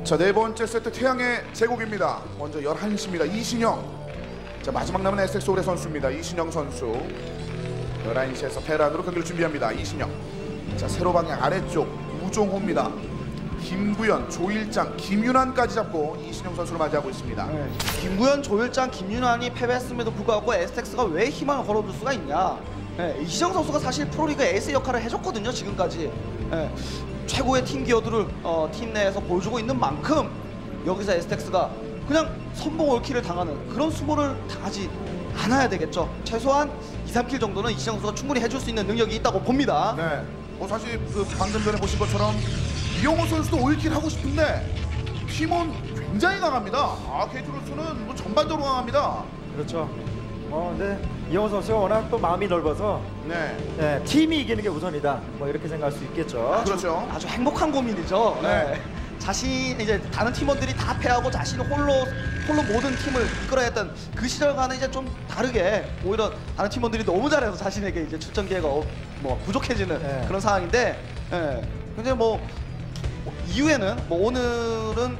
자, 네 번째 세트 태양의 제국입니다. 먼저 11시입니다. 이신영. 자, 마지막 남은 SX 올의 선수입니다. 이신영 선수. 11시에서 테란으로 경기를 준비합니다. 이신영. 자, 세로 방향 아래쪽 우종호입니다. 김구현, 조일장, 김윤환까지 잡고 이신영 선수를 맞이하고 있습니다. 김구현, 조일장, 김윤환이 패배했음에도 불구하고 STX가 왜 희망을 걸어둘 수가 있냐. 이신영 선수가 사실 프로리그 에이스 역할을 해줬거든요, 지금까지. 최고의 팀 기어들을 팀 내에서 보여주고 있는 만큼 여기서 STX가 그냥 선봉 올킬을 당하는 그런 수모를 당하지 않아야 되겠죠. 최소한 2, 3킬 정도는 이신영 선수가 충분히 해줄 수 있는 능력이 있다고 봅니다. 네. 사실 그 방금 전에 보신 것처럼 이영호 선수도 5킬 하고 싶은데 팀원 굉장히 강합니다. KT로서는 뭐 전반적으로 강합니다. 그렇죠. 근데 이영호 선수가 워낙 또 마음이 넓어서 네. 팀이 이기는 게 우선이다. 뭐 이렇게 생각할 수 있겠죠. 그렇죠. 아주 행복한 고민이죠. 네. 자신 이제 다른 팀원들이 다 패하고 자신이 홀로 모든 팀을 이끌어야 했던 그 시절과는 이제 좀 다르게 오히려 다른 팀원들이 너무 잘해서 자신에게 이제 출전 기회가 부족해지는 그런 상황인데, 근데 이후에는 오늘은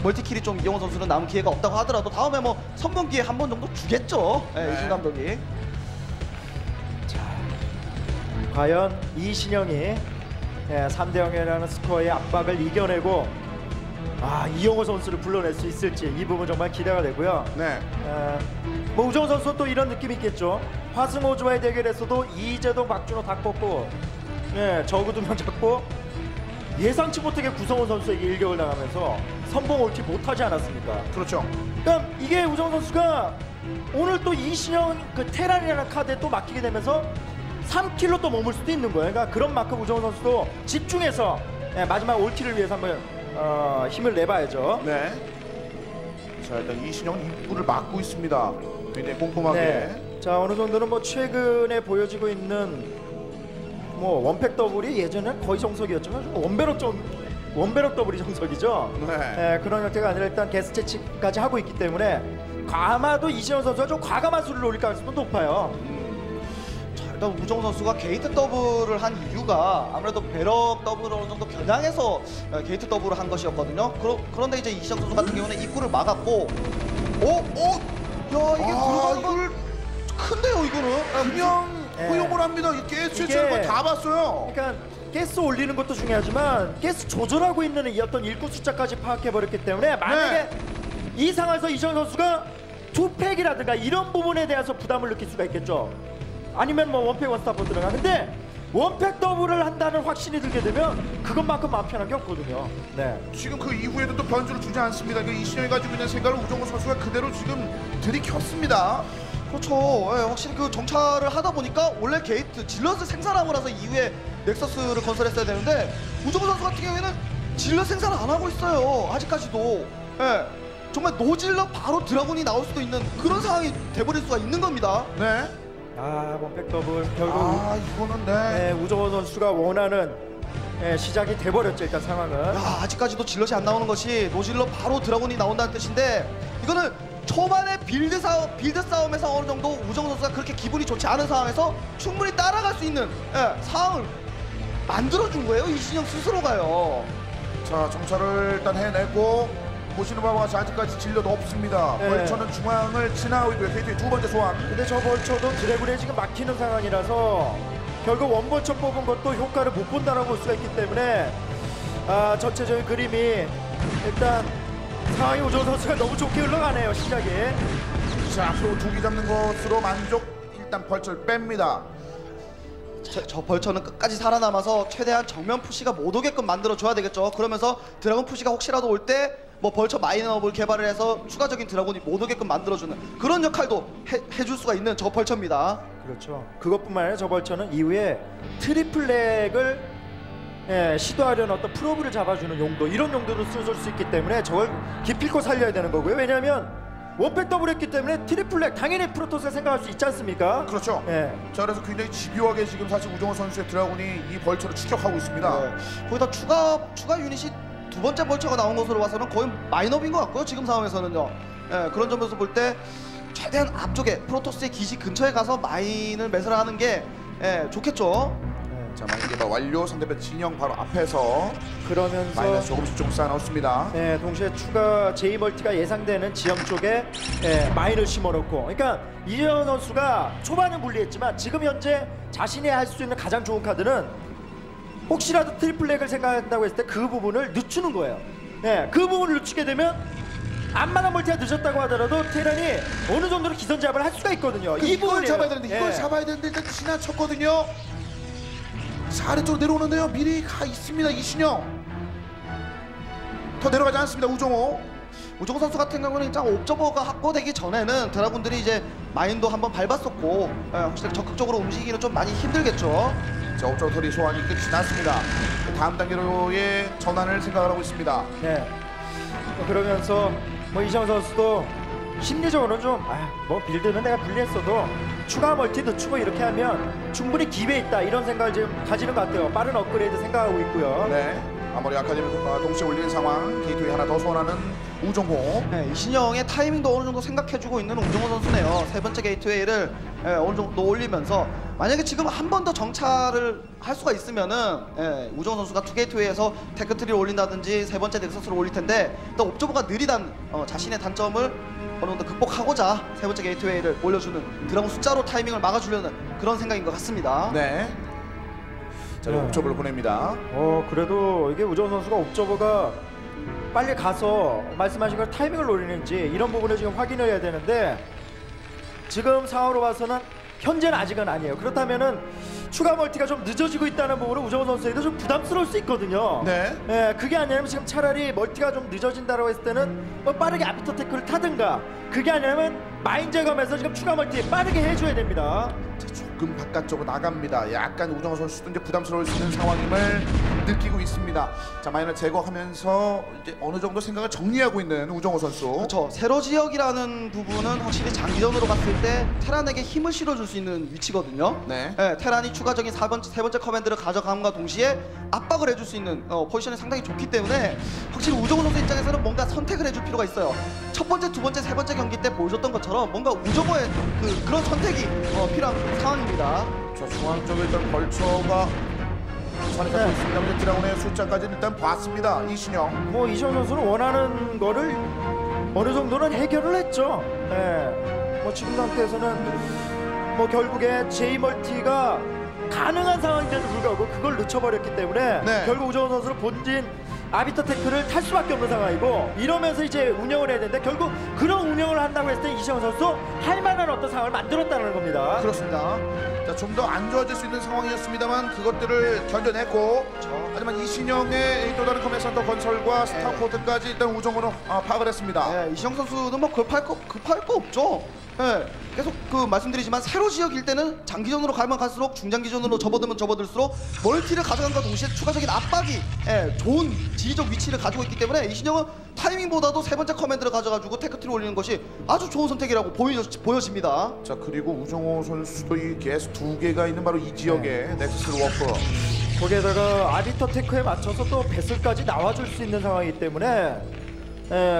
멀티킬이 좀 이영호 선수는 남은 기회가 없다고 하더라도 다음에 선봉 기회 한 번 정도 주겠죠. 이준 감독이. 자, 과연 이신영이 3대 0이라는 스코어의 압박을 이겨내고 이영호 선수를 불러낼 수 있을지 이 부분 정말 기대가 되고요. 네. 우정호 선수 또 이런 느낌이 있겠죠. 화승호주와의 대결에서도 이재동, 박준호 다 꺾고 저그 2명 잡고 예상치 못하게 구성훈 선수에게 일격을 당하면서 선봉 올킬 못하지 않았습니까? 그렇죠. 그러니까 이게 우정호 선수가 오늘 또 이신영 그 테란이라는 카드에 또 막히게 되면서 3킬로 또 머물 수도 있는 거예요. 그러니까 그런 만큼 우정호 선수도 집중해서 마지막 올킬을 위해서 한번 힘을 내봐야죠. 네. 자, 일단 이신영은 입구를 막고 있습니다. 굉장히 꼼꼼하게. 자, 어느 정도는 최근에 보여지고 있는 원팩 더블이 예전에 거의 정석이었지만 원배럭 더블이 정석이죠. 그런 형태가 아니라 일단 게스 채취까지 하고 있기 때문에 아마도 이신영 선수가 좀 과감한 수를 올릴 가능성도 높아요. 일단 우정호 선수가 게이트 더블을 한 이유가 아무래도 배럭 더블을 어느 정도 겨냥해서 게이트 더블을 한 것이었거든요. 그런데 이제 이신영 선수 같은 경우는 입구를 막았고, 이게 들어가는 걸 큰데요, 이거는. 그냥 허용을 합니다. 이 게스 채취를 다 봤어요. 그러니까 가스 올리는 것도 중요하지만 가스 조절하고 있는 이 어떤 일꾼 숫자까지 파악해버렸기 때문에 만약에 이 상황에서 이신영 선수가 투팩이라든가 이런 부분에 대해서 부담을 느낄 수가 있겠죠. 아니면 원팩 원스타포 들어가. 근데 원팩 더블을 한다는 확신이 들게 되면 그것만큼 마음 편한 게 없거든요. 지금 그 이후에도 또 변수를 주지 않습니다. 이신영이 가지고 있는 생각을 우정호 선수가 그대로 지금 들이켰습니다. 그렇죠. 확실히 그 정찰을 하다 보니까 원래 게이트 질럿을 생산하고 나서 이후에 넥서스를 건설했어야 되는데 우정호 선수 같은 경우에는 질럿 생산을 안 하고 있어요. 아직까지도. 정말 노질럿 바로 드라군이 나올 수도 있는 그런 상황이 돼버릴 수가 있는 겁니다. 원팩 더블 결국 이거는 우정호 선수가 원하는 시작이 돼버렸죠. 일단 상황은. 아직까지도 질럿이 안 나오는 것이 노질럿 바로 드라군이 나온다는 뜻인데 이거는 초반에 빌드 싸움에서 어느 정도 우정호 선수가 그렇게 기분이 좋지 않은 상황에서 충분히 따라갈 수 있는 상황을 만들어준 거예요. 이신영 스스로가요. 자, 정찰을 일단 해냈고 보시는 바와 같이 아직까지 진료도 없습니다. 벌처는 중앙을 지나고 있고요. KT의 두 번째 소환. 근데 저 벌처도 드래곤에 지금 막히는 상황이라서 결국 원벌처 뽑은 것도 효과를 못 본다라고 볼 수가 있기 때문에 전체적인 그림이 일단 상황이 우정호 선수가 너무 좋게 흘러가네요. 시작이. 자, 앞으로 두 개 잡는 것으로 만족. 일단 벌처를 뺍니다. 저 벌처는 끝까지 살아남아서 최대한 정면 푸시가 못 오게끔 만들어줘야 되겠죠. 그러면서 드래곤 푸시가 혹시라도 올 때 벌처 마이너업을 개발을 해서 추가적인 드래곤이 못 오게끔 만들어주는 그런 역할도 해줄 수가 있는 저 벌처입니다. 그렇죠. 그것뿐만 아니라 저 벌처는 이후에 트리플렉을 시도하려는 어떤 프로브를 잡아주는 용도, 이런 용도로 쓰여줄 수 있기 때문에 저걸 기필코 살려야 되는 거고요. 왜냐하면 원팩 더블 했기 때문에 트리플렉 당연히 프로토스가 생각할 수 있지 않습니까? 그렇죠. 예. 자, 그래서 굉장히 집요하게 지금 사실 우정호 선수의 드라군이 이 벌처를 추격하고 있습니다. 네. 거기다 추가 유닛이 두 번째 벌처가 나온 것으로 봐서는 거의 마이너빈 것 같고요. 지금 상황에서는요. 예, 그런 점에서 볼 때 최대한 앞쪽에 프로토스의 기지 근처에 가서 마인을 매설하는 게 좋겠죠. 자, 마인게바 완료. 상대편 진영 바로 앞에서 그러면서 마이너스 조금씩 쌓아 넣습니다. 예, 동시에 추가 J 멀티가 예상되는 지형 쪽에 마인을 심어놓고, 그러니까 이재현 선수가 초반은 불리했지만 지금 현재 자신이 할 수 있는 가장 좋은 카드는 혹시라도 트리플렉을 생각한다고 했을 때 그 부분을 늦추는 거예요. 예, 그 부분을 늦추게 되면 앞마당 멀티가 늦었다고 하더라도 테란이 어느 정도로 기선제압을 할 수가 있거든요. 이 이걸 부분이에요. 잡아야 되는데 이걸 예. 잡아야 되는데 일단 지나쳤거든요. 자, 아래쪽으로 내려오는데요. 미리 가 있습니다. 이신영. 더 내려가지 않습니다. 우정호. 우정호 선수 같은 경우는 일단 옵저버가 확보되기 전에는 드라군들이 이제 마인도 한번 밟았었고 확실히 적극적으로 움직이기는 좀 많이 힘들겠죠. 자, 옵저버 털이 소환이 끝이 났습니다. 다음 단계로의 전환을 생각하고 있습니다. 네. 그러면서 뭐 이정 선수도 심리적으로는 좀 뭐 빌드는 내가 불리했어도 추가 멀티 늦추고 이렇게 하면 충분히 기회 있다 이런 생각을 지금 가지는 것 같아요. 빠른 업그레이드 생각하고 있고요. 네. 아무리 아카데미 동시에 올리는 상황. 게이트웨이 하나 더 소환하는 우정호. 네, 이신영의 타이밍도 어느 정도 생각해주고 있는 우정호 선수네요. 세 번째 게이트웨이를 어느 정도 올리면서 만약에 지금 한 번 더 정찰을 할 수가 있으면은 우정호 선수가 투 게이트웨이에서 테크트리를 올린다든지 세 번째 넥서스를 올릴 텐데 또 옵저버가 느리단 자신의 단점을 어느 정도 극복하고자 세 번째 게이트웨이를 올려주는 드라군 숫자로 타이밍을 막아주려는 그런 생각인 것 같습니다. 네. 자, 옵저버를 보냅니다. 그래도 이게 우정 선수가 옵저버가 빨리 가서 말씀하신 걸 타이밍을 노리는지 이런 부분을 지금 확인을 해야 되는데 지금 상황으로 봐서는 현재는 아직은 아니에요. 그렇다면은 추가 멀티가 좀 늦어지고 있다는 부분은 우정호 선수에도 좀 부담스러울 수 있거든요. 네. 그게 아니라면 지금 차라리 멀티가 좀 늦어진다고 했을 때는 뭐 빠르게 아비터 태클을 타든가, 그게 아니라면 마인 제거하면서 지금 추가 멀티 빠르게 해줘야 됩니다. 자, 조금 바깥쪽으로 나갑니다. 약간 우정호 선수도 이제 부담스러울 수 있는 상황임을 느끼고 있습니다. 자, 마인을 제거하면서 이제 어느 정도 생각을 정리하고 있는 우정호 선수. 그렇죠. 세로 지역이라는 부분은 확실히 장기전으로 봤을 때 테란에게 힘을 실어줄 수 있는 위치거든요. 네. 테란이 추가적인 세 번째 커맨드를 가져감과 동시에 압박을 해줄 수 있는 포지션이 상당히 좋기 때문에 확실히 우정호 선수 입장에서는 뭔가 선택을 해줄 필요가 있어요. 첫 번째, 두 번째, 세 번째 경기 때 보여줬던 것처럼 뭔가 우정호의 그런 선택이 필요한 상황입니다. 자, 중앙 쪽에 일단 벌처가 선에 잡고 있습니다. 드라군의 숫자까지는 일단 봤습니다. 이신영. 뭐 이정 선수는 원하는 거를 어느 정도는 해결을 했죠. 뭐 지금 상태에서는 뭐 결국에 J 멀티가 가능한 상황인데도 불구하고 그걸 늦춰버렸기 때문에 네. 결국 우정호 선수는 본진 아비터 태클을 탈 수밖에 없는 상황이고, 이러면서 이제 운영을 해야 되는데 결국 그런 운영을 한다고 했을 때 이시영 선수 할 만한 어떤 상황을 만들었다는 겁니다. 그렇습니다. 자, 좀 더 안 좋아질 수 있는 상황이었습니다만 그것들을 견뎌냈고, 하지만 이신영의 또 다른 커맨드 센터 건설과 스타포트까지 일단 우정으로 파악을 했습니다. 이시영 선수는 뭐 급할 거 없죠. 계속 말씀드리지만 세로 지역일 때는 장기전으로 가면 갈수록 중장기전으로 접어들면 접어들수록 멀티를 가져간과 동시에 추가적인 압박이 좋은 지리적 위치를 가지고 있기 때문에 이신영은 타이밍보다도 세 번째 커맨드를 가져가지고 테크트리 올리는 것이 아주 좋은 선택이라고 보여집니다. 자, 그리고 우정호 선수도 이 게스 두 개가 있는 바로 이 지역에 넥서스 워프. 거기에다가 아비터 테크에 맞춰서 또 배슬까지 나와줄 수 있는 상황이기 때문에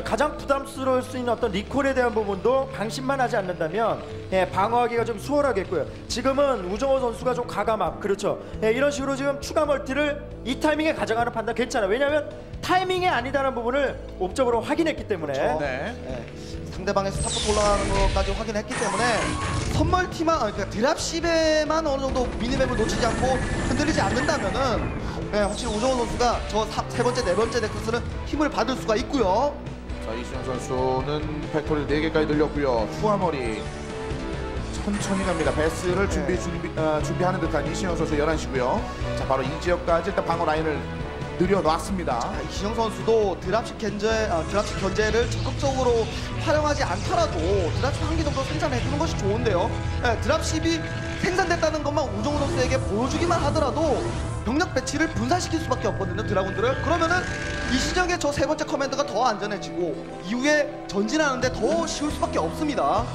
가장 부담스러울 수 있는 어떤 리콜에 대한 부분도 방심만 하지 않는다면 방어하기가 좀 수월하겠고요. 지금은 우정호 선수가 좀 과감함, 그렇죠. 이런 식으로 지금 추가 멀티를 이 타이밍에 가져가는 판단 괜찮아. 왜냐하면 타이밍이 아니다라는 부분을 옵적으로 확인했기 때문에. 그렇죠. 네. 상대방의 스타포트 올라가는 것까지 확인했기 때문에 선멀티만, 그러니까 드랍십에만 어느 정도 미니맵을 놓치지 않고 흔들리지 않는다면은 확실히 우정호 선수가 저 세 번째, 네 번째 넥서스는 힘을 받을 수가 있고요. 자, 이신영 선수는 팩토리 4개까지 늘렸고요. 투하머리 천천히 갑니다. 베스를 준비하는 듯한 이신영 선수 11시고요. 자, 바로 이 지역까지 일단 방어 라인을 늘려놨습니다. 이신영 선수도 드랍십 견제를 적극적으로 활용하지 않더라도 드랍십 한 개 정도 생산해주는 것이 좋은데요. 드랍십이 생산됐다는 것만 우정우 선수에게 보여주기만 하더라도 병력 배치를 분산시킬 수밖에 없거든요. 드라군들을. 그러면은 이신영의 저 세 번째 커맨드가 더 안전해지고 이후에 전진하는데 더 쉬울 수밖에 없습니다.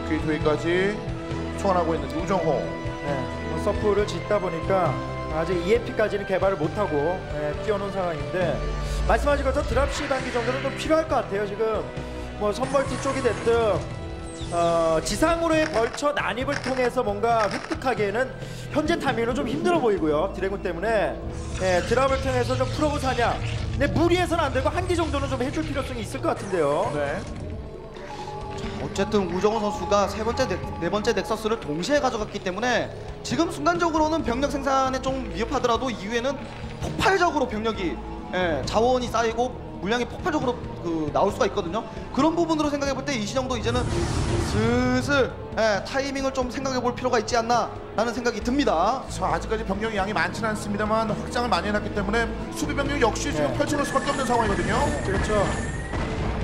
6K 도에까지 소환하고 있는 우정호. 네, 서프를 짓다 보니까 아직 EMP까지는 개발을 못하고 뛰어놓은 상황인데 말씀하신 것처럼 드랍시 단기 정도는 좀 필요할 것 같아요. 지금 뭐 선벌티 쪽이 됐든 지상으로의 벌처 난입을 통해서 뭔가 획득하기에는 현재 타이밍은 좀 힘들어 보이고요. 드래곤 때문에 드랍을 통해서 좀 프로브 사냥. 근데 무리해서는 안 되고 한 기 정도는 좀 해줄 필요성이 있을 것 같은데요. 네. 어쨌든 우정호 선수가 세 번째, 네 번째 넥서스를 동시에 가져갔기 때문에 지금 순간적으로는 병력 생산에 좀 미흡하더라도 이후에는 폭발적으로 병력이 자원이 쌓이고 물량이 폭발적으로 나올 수가 있거든요. 그런 부분으로 생각해 볼 때 이신영도 이제는 슬슬 타이밍을 좀 생각해 볼 필요가 있지 않나 라는 생각이 듭니다. 자, 아직까지 병력이 양이 많지는 않습니다만 확장을 많이 해놨기 때문에 수비 병력 역시 지금 펼쳐놓을 수밖에 없는 상황이거든요. 그렇죠.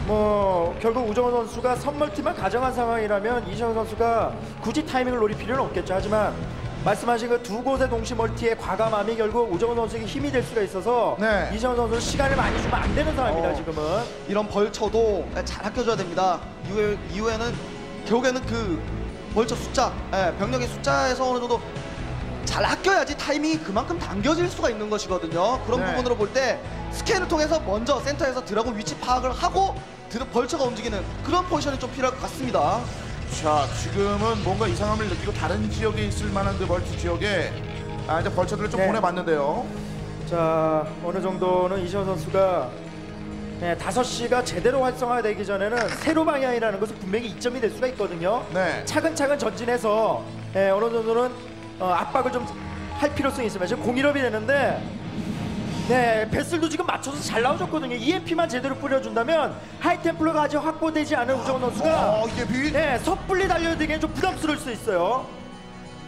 뭐 결국 우정호 선수가 선멀티만 가정한 상황이라면 이시영 선수가 굳이 타이밍을 노릴 필요는 없겠죠. 하지만 말씀하신 그 두 곳의 동시 멀티의 과감함이 결국 우정호 선수에게 힘이 될 수가 있어서 네. 이시영 선수는 시간을 많이 주면 안 되는 상황입니다. 지금은. 이런 벌처도 잘 아껴줘야 됩니다. 이후에는 결국에는 그 벌처 숫자, 병력의 숫자에서 어느 정도 잘 아껴야지 타이밍이 그만큼 당겨질 수가 있는 것이거든요. 그런 네. 부분으로 볼 때 스캔을 통해서 먼저 센터에서 드라군 위치 파악을 하고 벌처가 움직이는 그런 포지션이 좀 필요할 것 같습니다. 자, 지금은 뭔가 이상함을 느끼고 다른 지역에 있을 만한 그 멀티 지역에 이제 벌처들을 좀 네. 보내봤는데요. 자, 어느 정도는 이시영 선수가 5시가 제대로 활성화되기 전에는 세로 방향이라는 것은 분명히 이점이 될 수가 있거든요. 네. 차근차근 전진해서 어느 정도는 압박을 좀 할 필요성이 있으면 지금 0-1업이 되는데 배슬도 지금 맞춰서 잘 나오셨거든요. EMP만 제대로 뿌려준다면 하이템플러가 아직 확보되지 않은 우정호 선수가 이게 비. 섣불리 달려들기엔 좀 부담스러울 수 있어요.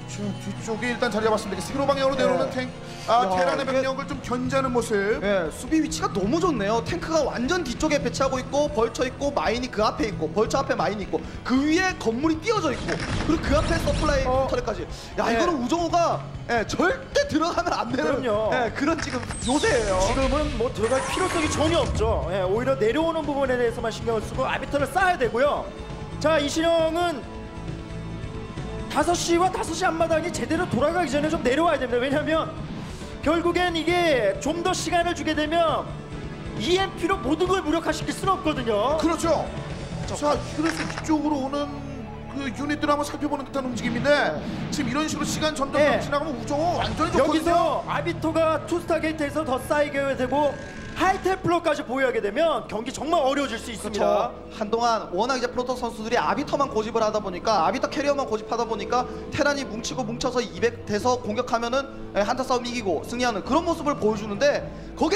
뒤쪽에 일단 자리 잡았습니다. 세로 방향으로 내려오는 탱. 테란의 병력을 좀 견제하는 모습. 수비 위치가 너무 좋네요. 탱크가 완전 뒤쪽에 배치하고 있고 벌처 있고 마인이 그 앞에 있고 벌처 앞에 마인이 있고 그 위에 건물이 띄어져 있고 그리고 그 앞에 서플라이 터렛까지. 야, 이거는 우정호가 절대 들어가면 안 되는 그럼요. 그런 지금 요새예요. 지금은 뭐 들어갈 필요성이 전혀 없죠. 오히려 내려오는 부분에 대해서만 신경을 쓰고 아비터를 쌓아야 되고요. 자, 이신영은 5시와 5시 앞마당이 제대로 돌아가기 전에 좀 내려와야 됩니다. 왜냐하면 결국엔 이게 좀 더 시간을 주게 되면 EMP로 모든 걸 무력화시킬 수는 없거든요. 그렇죠. 자, 그래서 이쪽으로 오는 그 유닛들 한번 살펴보는 듯한 움직임인데 지금 이런 식으로 시간 점점 지나가면 우정호 완전히 좋거든요. 여기서 아비토가 투스타 게이트에서 더 쌓이게 되고 하이템플러까지 보유하게 되면 경기 정말 어려워질 수 있습니다. 그렇죠. 한동안 워낙 이제 프로토스 선수들이 아비터만 고집을 하다 보니까 아비터 캐리어만 고집하다 보니까 테란이 뭉쳐서 200 돼서 공격하면은 한타 싸움 이기고 승리하는 그런 모습을 보여주는데 거기에